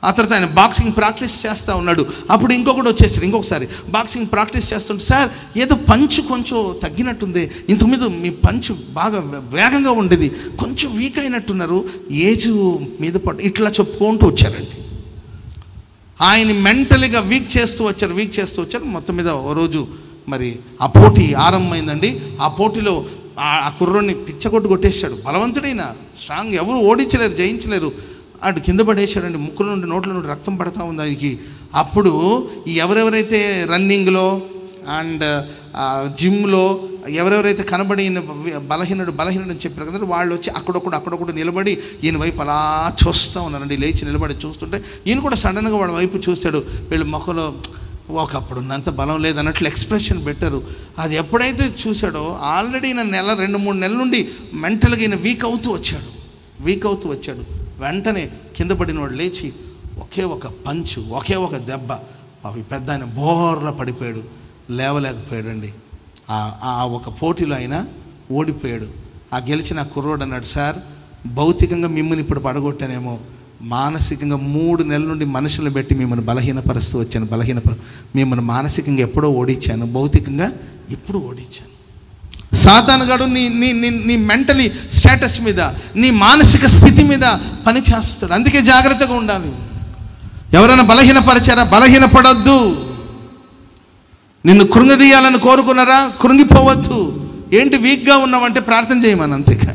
ఆ తర్వాత ఆయన బాక్సింగ్ ప్రాక్టీస్ చేస్తూ ఉన్నాడు. అప్పుడు ఇంకొకటి వచ్చేసాడు. ఇంకొకసారి బాక్సింగ్ ప్రాక్టీస్ చేస్తుంటే, సార్ ఏదో పంచు కొంచెం తగ్గినట్టుంది, ఇంతకుముందు మీ పంచు బాగా వేగంగా ఉండేది, కొంచెం వీక్ అయినట్టున్నారు, ఏజ్ మీద ఇట్లా చెప్పుకుంటూ వచ్చారండి. ఆయన మెంటలీగా వీక్ చేస్తూ వచ్చారు. మొత్తం మీద ఓ రోజు మరి ఆ పోటీ ఆరంభమైందండి. ఆ పోటీలో ఆ కుర్రోడిని పిచ్చగొట్టు కొట్టేశాడు. బలవంతుడైన స్ట్రాంగ్, ఎవరు ఓడించలేరు, జయించలేరు. అటు కింద పడేశాడండి. ముక్కుల నుండి నోట్ల నుండి రక్తం పడతా ఉంది ఆయనకి. అప్పుడు ఎవరెవరైతే రన్నింగ్లో అండ్ జిమ్లో ఎవరెవరైతే కనబడి బలహీనుడు అని చెప్పారు కదా, వాళ్ళు వచ్చి అక్కడొకడు నిలబడి ఈయన వైపు అలా చూస్తూ ఉన్నారండి. లేచి నిలబడి చూస్తుంటే ఈయన కూడా సడన్గా వాళ్ళ వైపు చూశాడు. వీళ్ళు మొక్కలో ఒకప్పుడు ఉన్నంత బలం లేదన్నట్లు ఎక్స్ప్రెషన్ పెట్టారు. అది ఎప్పుడైతే చూశాడో ఆల్రెడీ ఈయన 2-3 నెలల నుండి మెంటల్గా ఈయన వీక్ అవుతూ వచ్చాడు. వెంటనే కింద పడిన వాడు లేచి ఒకే ఒక పంచు, ఒకే ఒక దెబ్బ, అవి పెద్ద ఆయన బోర్లా పడిపోయాడు, లేవలేకపోయాడండి. ఆ ఒక పోటీలో ఆయన ఓడిపోయాడు. ఆ గెలిచిన కుర్రోడు అన్నాడు, సార్ భౌతికంగా మిమ్మల్ని ఇప్పుడు పడగొట్టానేమో, మానసికంగా 3 నెలల నుండి మనుషులు పెట్టి మిమ్మల్ని బలహీనపరుస్తూ వచ్చాను. మిమ్మల్ని మానసికంగా ఎప్పుడో ఓడించాను, భౌతికంగా ఇప్పుడు ఓడించాను. సాతానుగాడు నీ మెంటలీ స్టేటస్ మీద, నీ మానసిక స్థితి మీద పని చేస్తాడు. అందుకే జాగ్రత్తగా ఉండాలి. ఎవరైనా బలహీనపరిచారా? బలహీనపడొద్దు. నిన్ను కృంగదీయాలని కోరుకున్నారా? కృంగిపోవద్దు. ఏంటి వీక్గా ఉన్నావంటే ప్రార్థన చేయమని, అంతేకా.